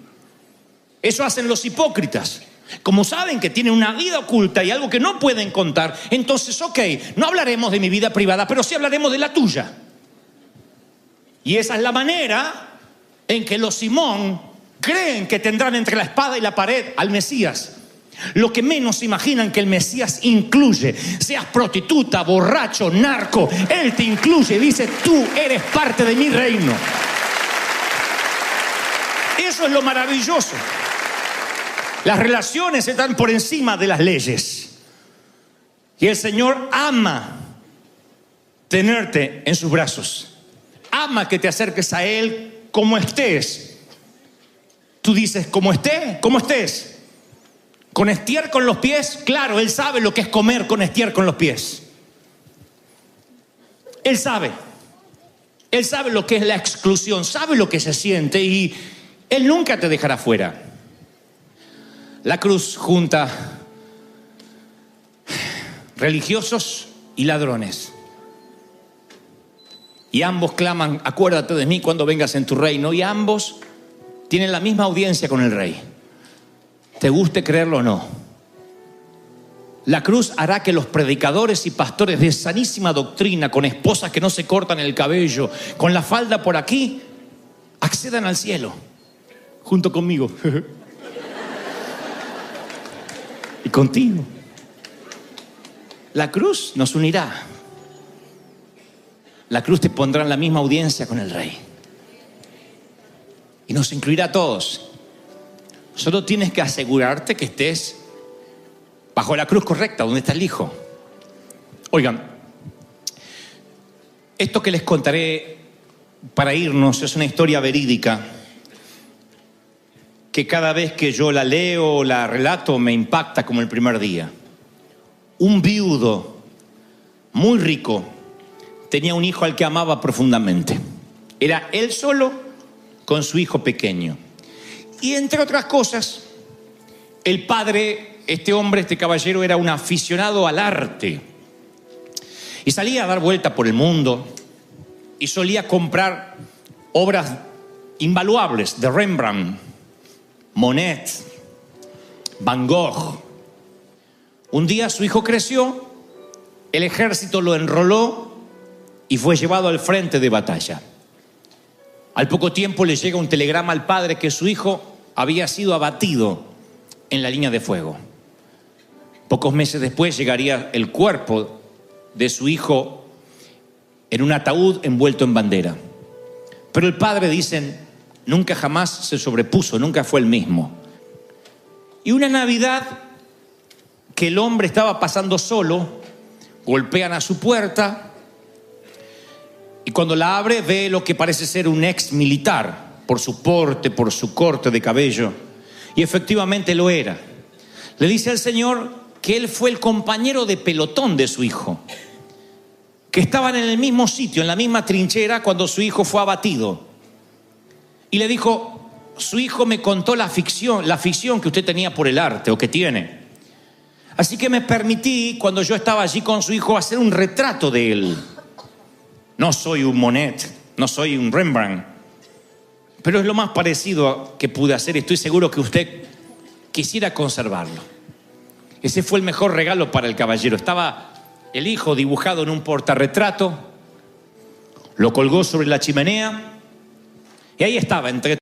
Eso hacen los hipócritas. Como saben que tienen una vida oculta y algo que no pueden contar, entonces, ok, no hablaremos de mi vida privada, pero sí hablaremos de la tuya. Y esa es la manera en que los Simón creen que tendrán entre la espada y la pared al Mesías. Lo que menos imaginan que el Mesías incluye. Seas prostituta, borracho, narco, Él te incluye. Dice, tú eres parte de mi reino. Eso es lo maravilloso. Las relaciones están por encima de las leyes. Y el Señor ama tenerte en sus brazos. Ama que te acerques a Él como estés. Tú dices, como estés. ¿Con estiércol en los pies? Claro, Él sabe lo que es comer con estiércol en los pies. Él sabe. Él sabe lo que es la exclusión, sabe lo que se siente y Él nunca te dejará fuera. La cruz junta religiosos y ladrones. Y ambos claman, acuérdate de mí cuando vengas en tu reino. Y ambos tienen la misma audiencia con el rey. Te guste creerlo o no. La cruz hará que los predicadores y pastores de sanísima doctrina, con esposas que no se cortan el cabello, con la falda por aquí, accedan al cielo. Junto conmigo. Y contigo. La cruz nos unirá. La cruz te pondrá en la misma audiencia con el rey. Y nos incluirá a todos. Solo tienes que asegurarte que estés bajo la cruz correcta, donde está el Hijo. Oigan, esto que les contaré para irnos es una historia verídica que cada vez que yo la leo o la relato me impacta como el primer día. Un viudo muy rico tenía un hijo al que amaba profundamente. Era él solo con su hijo pequeño. Y entre otras cosas, el padre, este hombre, este caballero, era un aficionado al arte. Y salía a dar vuelta por el mundo y solía comprar obras invaluables de Rembrandt, Monet, Van Gogh. Un día su hijo creció, el ejército lo enroló y fue llevado al frente de batalla. Al poco tiempo le llega un telegrama al padre que su hijo había sido abatido en la línea de fuego. Pocos meses después llegaría el cuerpo de su hijo en un ataúd envuelto en bandera. Pero el padre, dicen, nunca jamás se sobrepuso, nunca fue el mismo. Y una Navidad que el hombre estaba pasando solo, golpean a su puerta y cuando la abre ve lo que parece ser un ex militar, por su porte, por su corte de cabello, y efectivamente lo era. Le dice al Señor que él fue el compañero de pelotón de su hijo, que estaban en el mismo sitio, en la misma trinchera cuando su hijo fue abatido. Y le dijo, su hijo me contó la afición que usted tenía por el arte, o que tiene. Así que me permití, cuando yo estaba allí con su hijo, hacer un retrato de él. No soy un Monet, no soy un Rembrandt, pero es lo más parecido que pude hacer. Estoy seguro que usted quisiera conservarlo. Ese fue el mejor regalo para el caballero. Estaba el hijo dibujado en un portarretrato, lo colgó sobre la chimenea y ahí estaba entre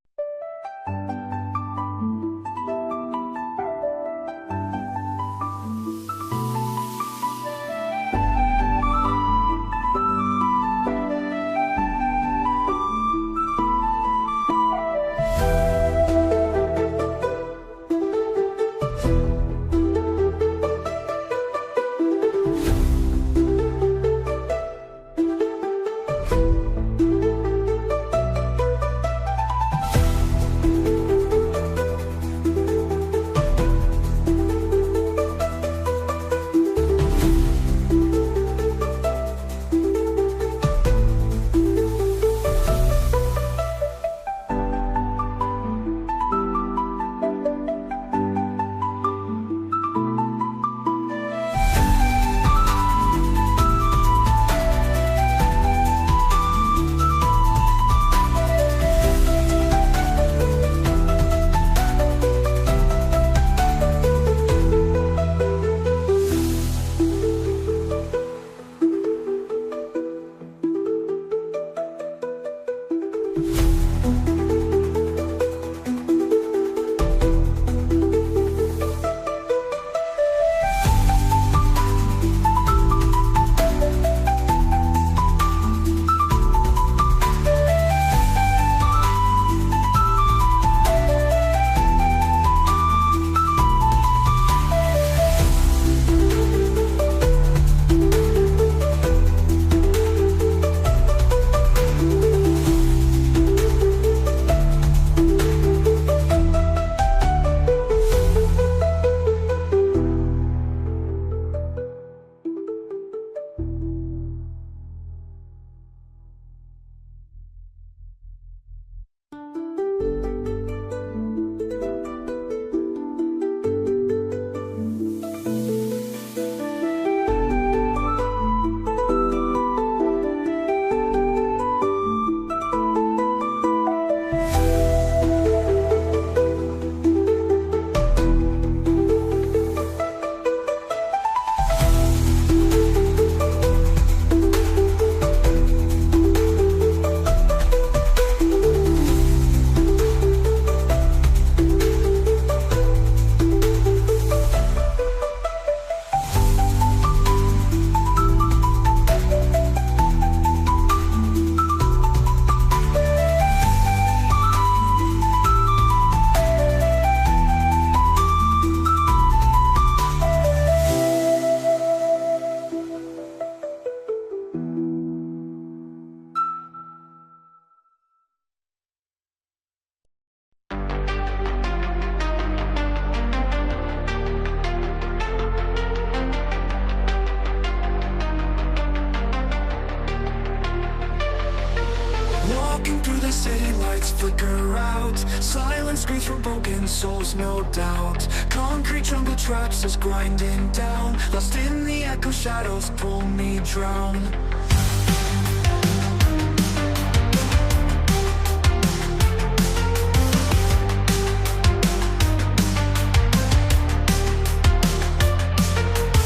the city lights flicker out. Silence screams from broken souls, no doubt. Concrete jungle traps us grinding down. Lost in the echo, shadows pull me drown.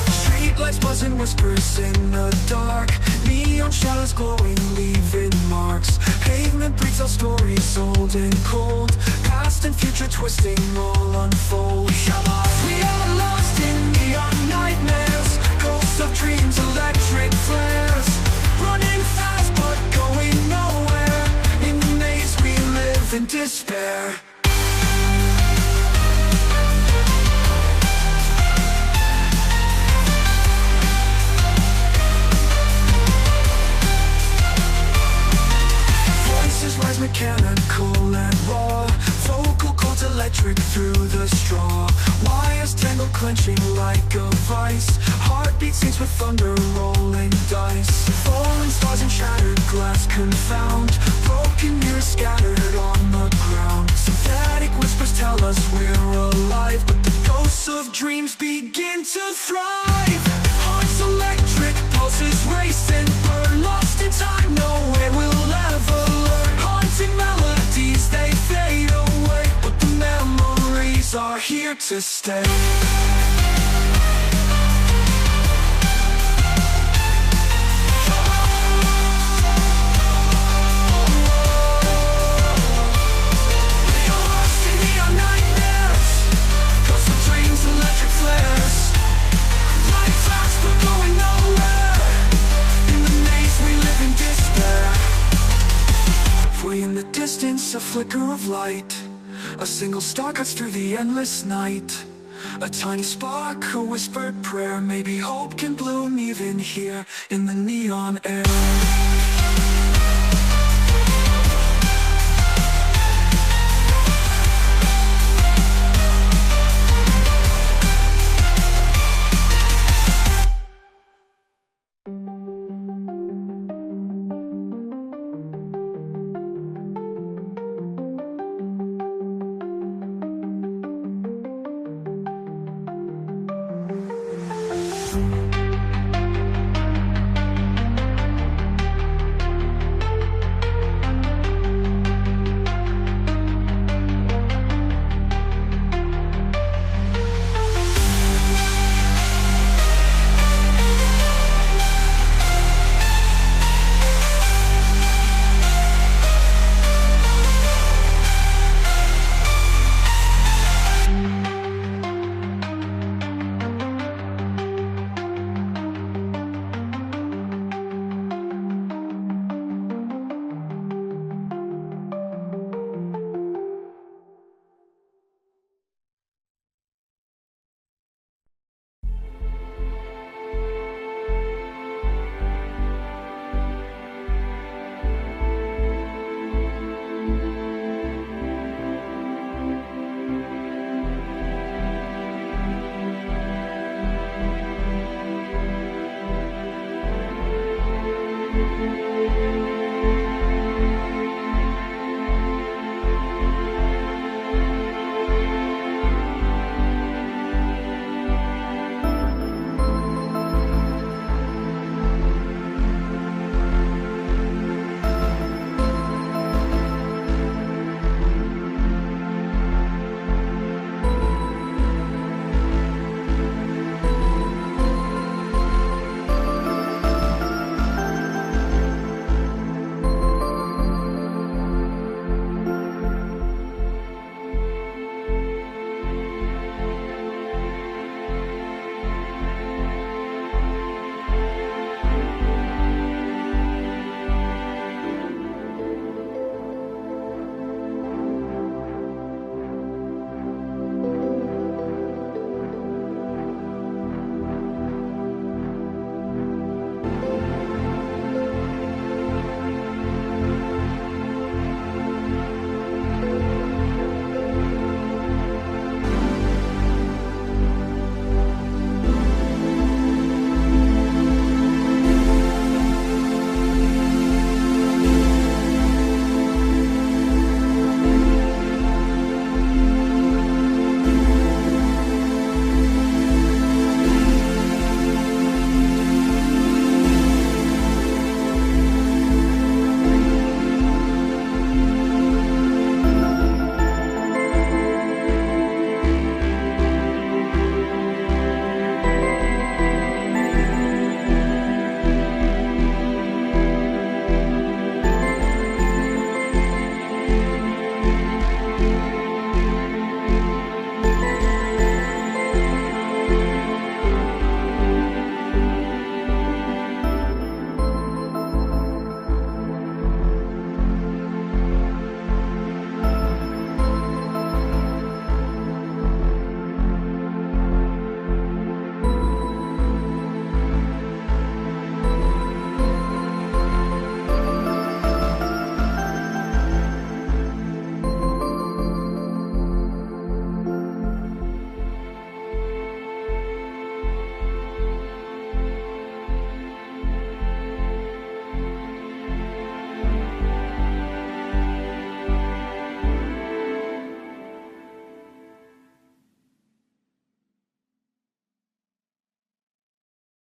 Streetlights buzzing, whispers in the dark. Neon shadows glowing, leaving marks. Pavement breathes out stories old and cold. Past and future twisting, all unfold. We are lost in neon nightmares. Ghosts of dreams, electric flares. Running fast but going nowhere. In the maze we live in despair. Rise mechanical and raw. Vocal cords electric through the straw. Wires tangled, clenching like a vice. Heartbeat syncs with thunder, rolling dice. Falling stars and shattered glass confound. Broken mirrors scattered on the ground. Synthetic whispers tell us we're alive, but the ghosts of dreams begin to thrive. Hearts electric, pulses racing. We're lost in time, nowhere we'll ever learn. Haunting melodies, they fade away, but the memories are here to stay. In the distance, a flicker of light. A single star cuts through the endless night. A tiny spark, a whispered prayer. Maybe hope can bloom even here in the neon air.